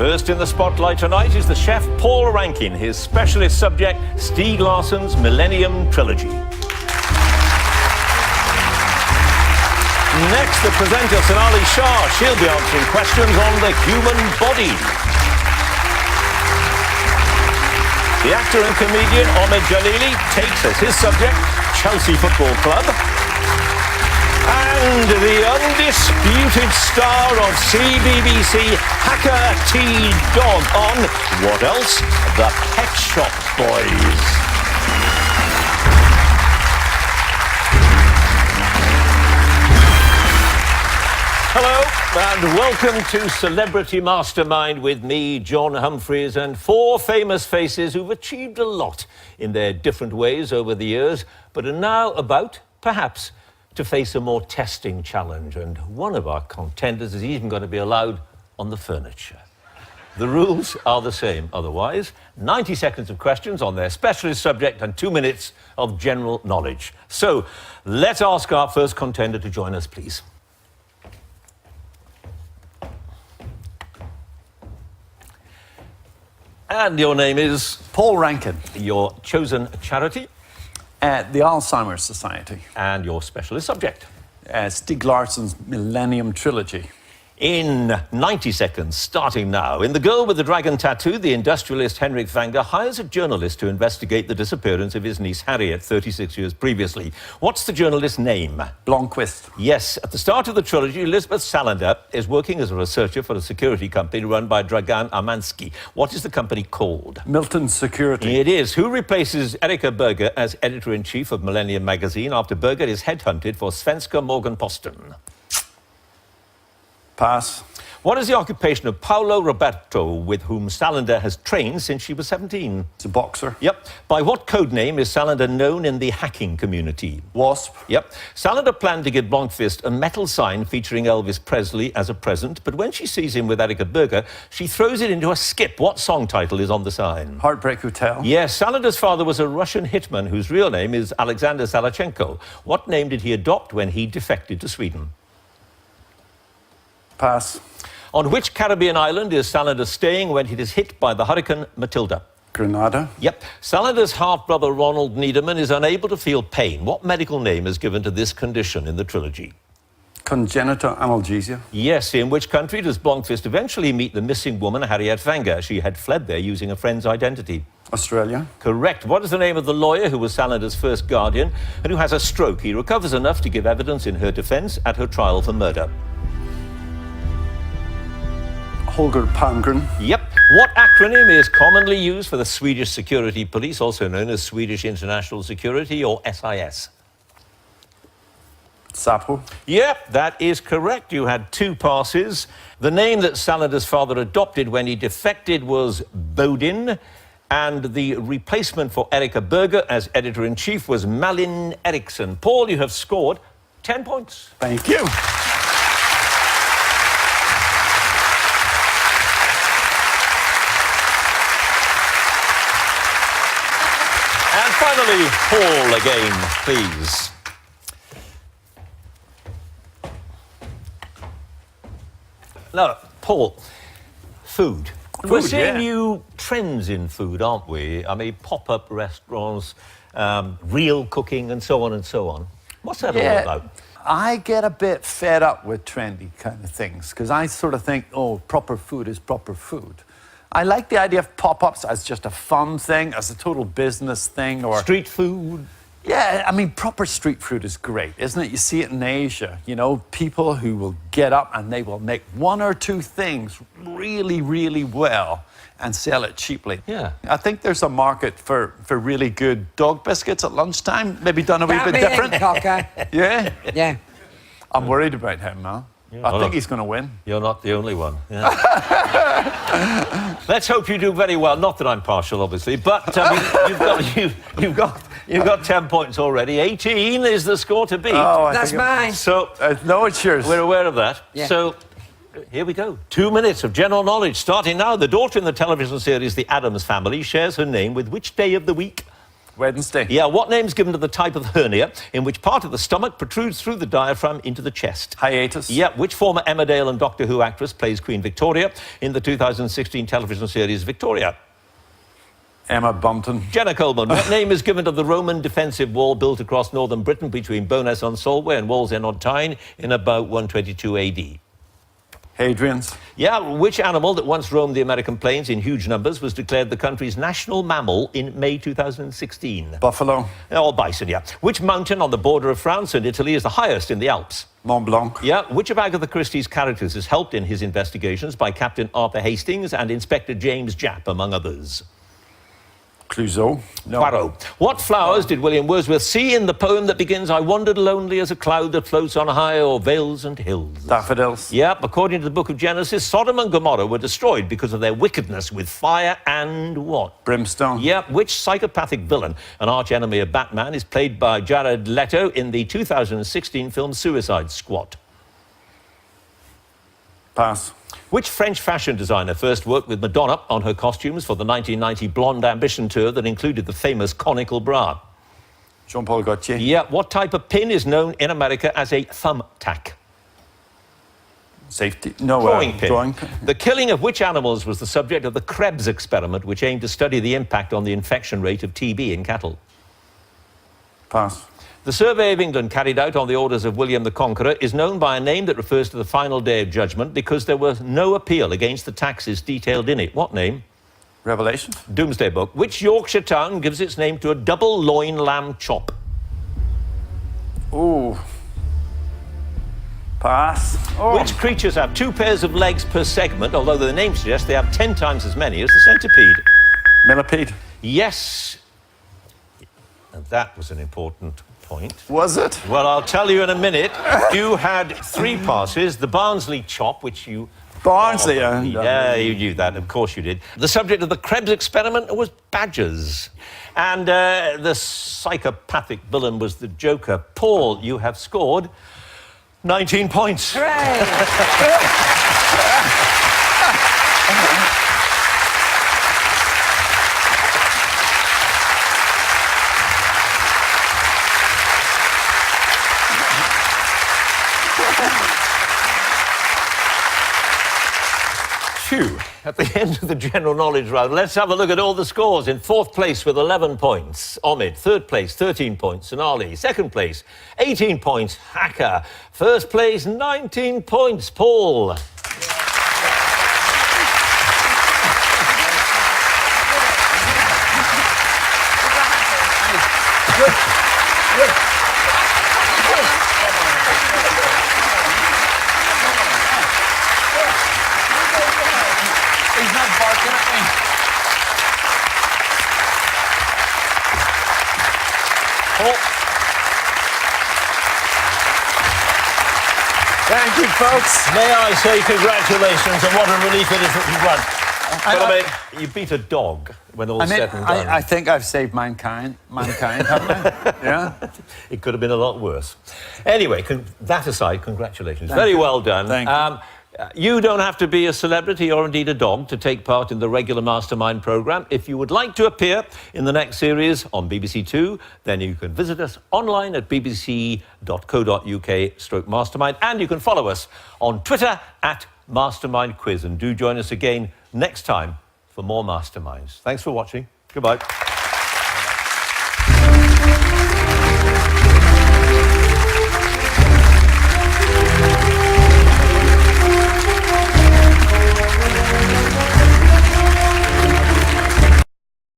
First in the spotlight tonight is the chef Paul Rankin, his specialist subject, Stieg Larsson's Millennium Trilogy. Next, the presenter, Sonali Shah. She'll be answering questions on the human body. The actor and comedian Omid Jalili takes as his subject Chelsea Football Club. And the undisputed star of CBBC, Hacker T-Dog on What Else? The Pet Shop Boys. Hello and welcome to Celebrity Mastermind with me, John Humphreys, and four famous faces who've achieved a lot in their different ways over the years, but are now about, perhaps, to face a more testing challenge. And one of our contenders is even going to be allowed on the furniture. The rules are the same otherwise. 90 seconds of questions on their specialist subject and 2 minutes of general knowledge. So let's ask our first contender to join us, please. And your name is? Paul Rankin. Your chosen charity? The Alzheimer's Society. And your specialist subject? Stieg Larsson's Millennium Trilogy. In 90 seconds, starting now. In The Girl with the Dragon Tattoo, the industrialist Henrik Vanger hires a journalist to investigate the disappearance of his niece Harriet 36 years previously. What's the journalist's name? Blomqvist. Yes. At the start of the trilogy, Elizabeth Salander is working as a researcher for a security company run by Dragan Armansky. What is the company called? Milton Security. It is. Who replaces Erika Berger as editor-in-chief of Millennium magazine after Berger is headhunted for Svenska Morgenposten? Pass. What is the occupation of Paolo Roberto, with whom Salander has trained since she was 17? It's a boxer. Yep. By what code name is Salander known in the hacking community? Wasp. Yep. Salander planned to give Blomqvist a metal sign featuring Elvis Presley as a present, but when she sees him with Erika Berger, she throws it into a skip. What song title is on the sign? Heartbreak Hotel. Yes. Salander's father was a Russian hitman whose real name is Alexander Salachenko. What name did he adopt when he defected to Sweden? Pass. On which Caribbean island is Salander staying when he is hit by the hurricane Matilda? Grenada. Yep. Salander's half-brother Ronald Niederman is unable to feel pain. What medical name is given to this condition in the trilogy? Congenital analgesia. Yes. In which country does Blomqvist eventually meet the missing woman, Harriet Vanger? She had fled there using a friend's identity. Australia. Correct. What is the name of the lawyer who was Salander's first guardian and who has a stroke? He recovers enough to give evidence in her defence at her trial for murder. Holger Palmgren. Yep. What acronym is commonly used for the Swedish Security Police, also known as Swedish International Security, or SIS? Sapo. Yep, that is correct. You had 2 passes. The name that Salander's father adopted when he defected was Bodin, and the replacement for Erika Berger as editor-in-chief was Malin Eriksson. Paul, you have scored 10 points. Thank you. And finally, Paul again, please. Now, Paul, food. We're seeing new trends in food, aren't we? I mean, pop-up restaurants, real cooking, and so on and so on. What's that all about? I get a bit fed up with trendy kind of things because I sort of think, oh, proper food is proper food. I like the idea of pop-ups as just a fun thing, as a total business thing, or street food. Yeah, I mean, proper street food is great, isn't it? You see it in Asia, you know, people who will get up and they will make 1 or 2 things really, really well and sell it cheaply. Yeah. I think there's a market for really good dog biscuits at lunchtime, maybe done a wee bit different. Yeah? Yeah. I'm worried about him now. I think he's going to win. You're not the only one. Yeah. Let's hope you do very well. Not that I'm partial, obviously, but you've got 10 points already. 18 is the score to beat. Oh, that's mine. So no, it's yours. We're aware of that. Yeah. So here we go. 2 minutes of general knowledge. Starting now, the daughter in the television series The Addams Family shares her name with which day of the week? Wednesday. Yeah, what name's given to the type of hernia in which part of the stomach protrudes through the diaphragm into the chest? Hiatus. Yeah, which former Emmerdale and Doctor Who actress plays Queen Victoria in the 2016 television series Victoria? Emma Bunton. Jenna Coleman. What name is given to the Roman defensive wall built across northern Britain between Bowness-on-Solway and Wallsend-on-Tyne in about 122 AD? Hadrian's. Yeah, which animal that once roamed the American plains in huge numbers was declared the country's national mammal in May 2016? Buffalo. Oh, bison, yeah. Which mountain on the border of France and Italy is the highest in the Alps? Mont Blanc. Yeah, which of Agatha Christie's characters is helped in his investigations by Captain Arthur Hastings and Inspector James Japp, among others? Clouseau. No. Poirot. What flowers did William Wordsworth see in the poem that begins, I wandered lonely as a cloud that floats on high o'er vales and hills? Daffodils. Yep, according to the book of Genesis, Sodom and Gomorrah were destroyed because of their wickedness with fire and what? Brimstone. Yep, which psychopathic villain, an arch-enemy of Batman, is played by Jared Leto in the 2016 film Suicide Squad? Pass. Which French fashion designer first worked with Madonna on her costumes for the 1990 Blonde Ambition tour that included the famous conical bra? Jean-Paul Gaultier. Yeah, what type of pin is known in America as a thumbtack? Safety. No. Drawing pin. Drawing pin. The killing of which animals was the subject of the Krebs experiment, which aimed to study the impact on the infection rate of TB in cattle? Pass. The survey of England carried out on the orders of William the Conqueror is known by a name that refers to the final day of judgment because there was no appeal against the taxes detailed in it. What name? Revelation. Doomsday Book. Which Yorkshire town gives its name to a double loin lamb chop? Ooh. Pass. Oh. Which creatures have 2 pairs of legs per segment, although the name suggests they have 10 times as many as the centipede? Millipede. Yes. And that was an important point. Was it? Well, I'll tell you in a minute. You had 3 passes. The Barnsley chop, which you... Barnsley. Yeah, you knew that. Of course you did. The subject of the Krebs experiment was badgers. And the psychopathic villain was the Joker. Paul, you have scored 19 points. Hooray! Phew. At the end of the general knowledge round, let's have a look at all the scores. In 4th place with 11 points, Omid. 3rd place, 13 points, Sonali. 2nd place, 18 points, Hacker. 1st place, 19 points, Paul. Thank you, folks. May I say congratulations, and what a relief it is that you won. You beat a dog when all's said and done. I think I've saved mankind, haven't I? Yeah. It could have been a lot worse. Anyway, that aside, congratulations. Very well done. Thank you. You don't have to be a celebrity or indeed a dog to take part in the regular Mastermind programme. If you would like to appear in the next series on BBC Two, then you can visit us online at bbc.co.uk/mastermind, and you can follow us on Twitter @MastermindQuiz. And do join us again next time for more Masterminds. Thanks for watching. Goodbye.